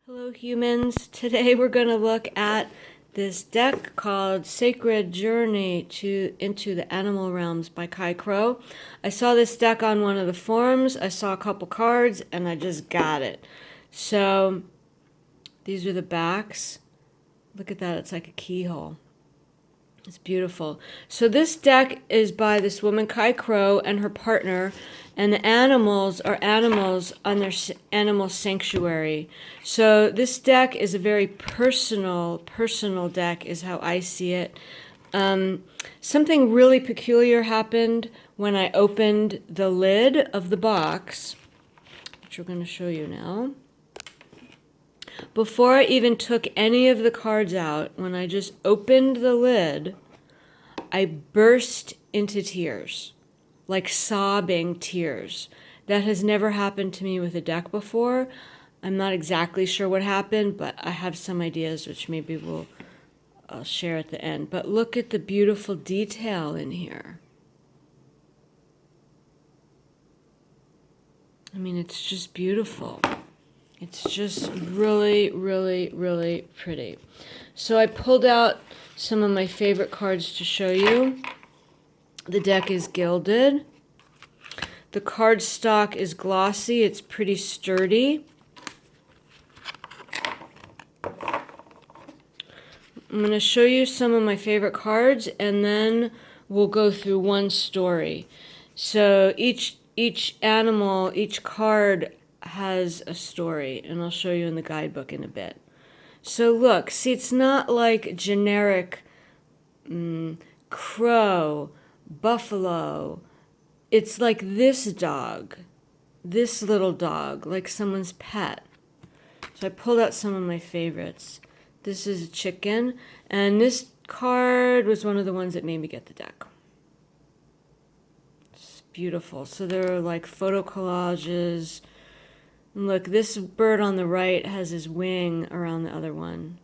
Hello humans, today we're going to look at this deck called Sacred Journey into the Animal Realms by Kye Crow. I saw this deck on one of the forums, I saw a couple cards, and I just got it. So, these are the backs. Look at that, it's like a keyhole. It's beautiful. So this deck is by this woman, Kye Crow, and her partner, and the animals are animals on their animal sanctuary. So this deck is a very personal deck, is how I see it. Something really peculiar happened when I opened the lid of the box, which we're going to show you now. Before I even took any of the cards out, when I just opened the lid, I burst into tears, like sobbing tears. That has never happened to me with a deck before. I'm not exactly sure what happened, but I have some ideas which maybe I'll share at the end. But look at the beautiful detail in here. I mean, it's just beautiful. It's just really, really, really pretty. So I pulled out some of my favorite cards to show you. The deck is gilded. The card stock is glossy. It's pretty sturdy. I'm going to show you some of my favorite cards, and then we'll go through one story. So each animal, each card has a story, and I'll show you in the guidebook in a bit. So look, see, it's not like generic crow, buffalo. It's like this dog, this little dog, like someone's pet. So I pulled out some of my favorites. This is a chicken, and this card was one of the ones that made me get the deck. It's beautiful. So there are like photo collages. Look, this bird on the right has his wing around the other one.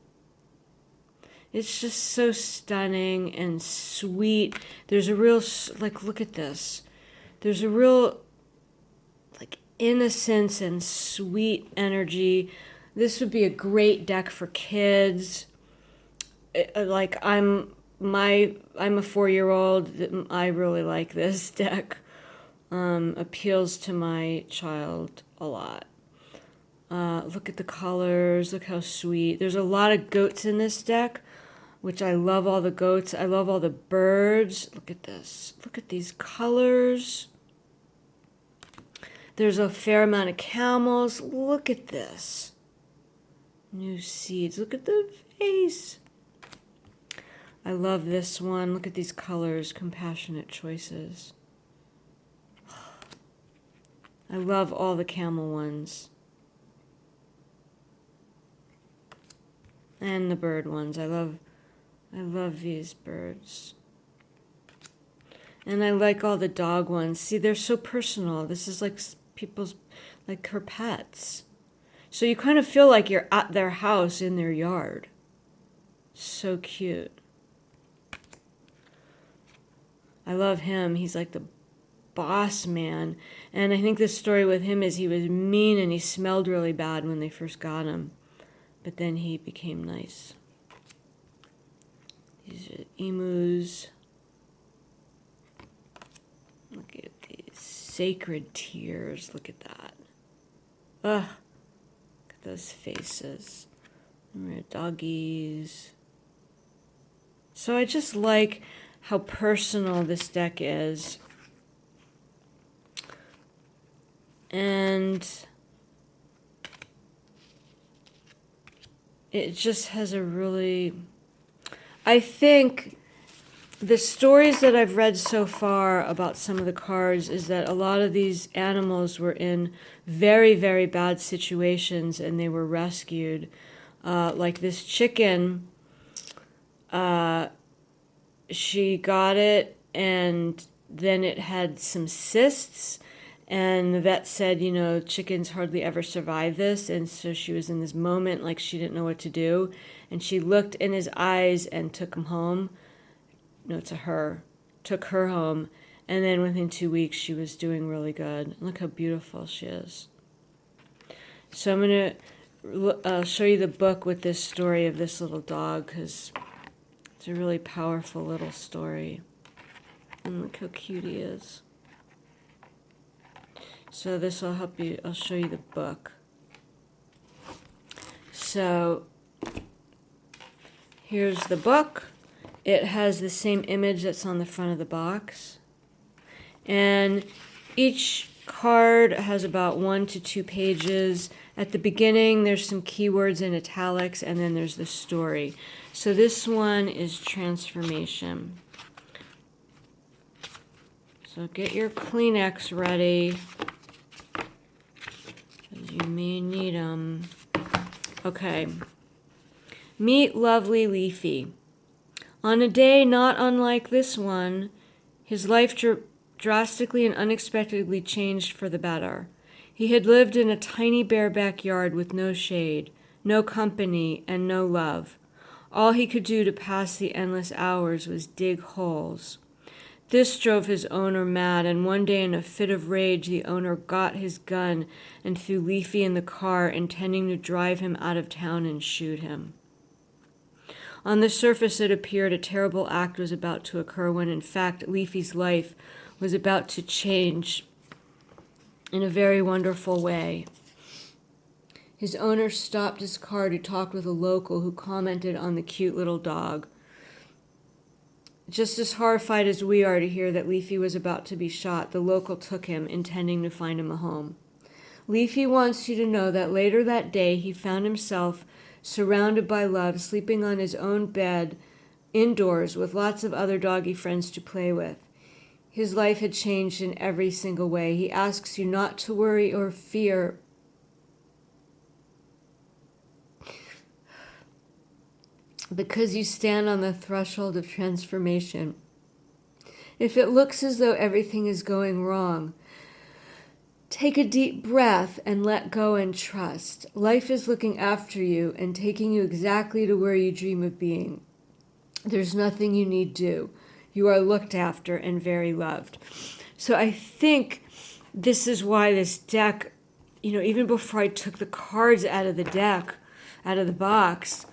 It's just so stunning and sweet. There's a real, like, look at this. There's a real, like, innocence and sweet energy. This would be a great deck for kids. Like, I'm a 4-year-old. I really like this deck. Appeals to my child a lot. Look at the colors. Look how sweet. There's a lot of goats in this deck, which I love all the goats. I love all the birds. Look at this. Look at these colors. There's a fair amount of camels. Look at this. New seeds. Look at the face. I love this one. Look at these colors. Compassionate choices. I love all the camel ones. And the bird ones. I love these birds. And I like all the dog ones. See, they're so personal. This is like people's, like her pets. So you kind of feel like you're at their house in their yard. So cute. I love him. He's like the boss man. And I think the story with him is he was mean and he smelled really bad when they first got him. But then he became nice. These are emus. Look at these sacred tears. Look at that. Ugh. Look at those faces. Doggies. So I just like how personal this deck is. And it just has a really... I think the stories that I've read so far about some of the cards is that a lot of these animals were in very, very bad situations and they were rescued. Like this chicken, she got it and then it had some cysts. And the vet said, you know, chickens hardly ever survive this. And so she was in this moment like she didn't know what to do. And she looked in his eyes and took him home. No, to her. Took her home. And then within 2 weeks, she was doing really good. Look how beautiful she is. So I'm going to I'll show you the book with this story of this little dog, because it's a really powerful little story. And look how cute he is. So this will help you. I'll show you the book. So here's the book. It has the same image that's on the front of the box. And each card has about 1 to 2 pages. At the beginning, there's some keywords in italics, and then there's the story. So this one is transformation. So get your Kleenex ready, because you may need them. Okay. Meet lovely Leafy. On a day not unlike this one, his life drastically and unexpectedly changed for the better. He had lived in a tiny bare backyard with no shade, no company, and no love. All he could do to pass the endless hours was dig holes. This drove his owner mad, and one day in a fit of rage, the owner got his gun and threw Leafy in the car, intending to drive him out of town and shoot him. On the surface, it appeared a terrible act was about to occur when, in fact, Leafy's life was about to change in a very wonderful way. His owner stopped his car to talk with a local who commented on the cute little dog. Just as horrified as we are to hear that Leafy was about to be shot, the local took him, intending to find him a home. Leafy wants you to know that later that day he found himself surrounded by love, sleeping on his own bed, indoors, with lots of other doggy friends to play with. His life had changed in every single way. He asks you not to worry or fear, because you stand on the threshold of transformation. If it looks as though everything is going wrong, take a deep breath and let go and trust. Life is looking after you and taking you exactly to where you dream of being. There's nothing you need do. You are looked after and very loved. So I think this is why this deck, even before I took the cards out of the deck, out of the box,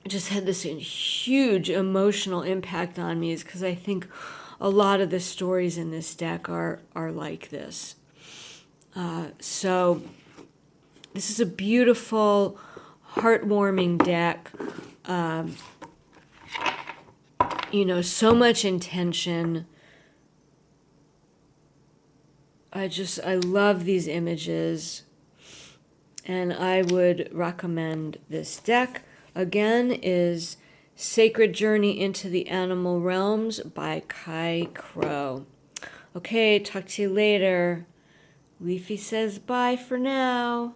just had this huge emotional impact on me, is because I think a lot of the stories in this deck are like this. So this is a beautiful, heartwarming deck. So much intention. I love these images, and I would recommend this deck. Again, is Sacred Journey into the Animal Realms by Kye Crow. Okay, talk to you later. Leafy says bye for now.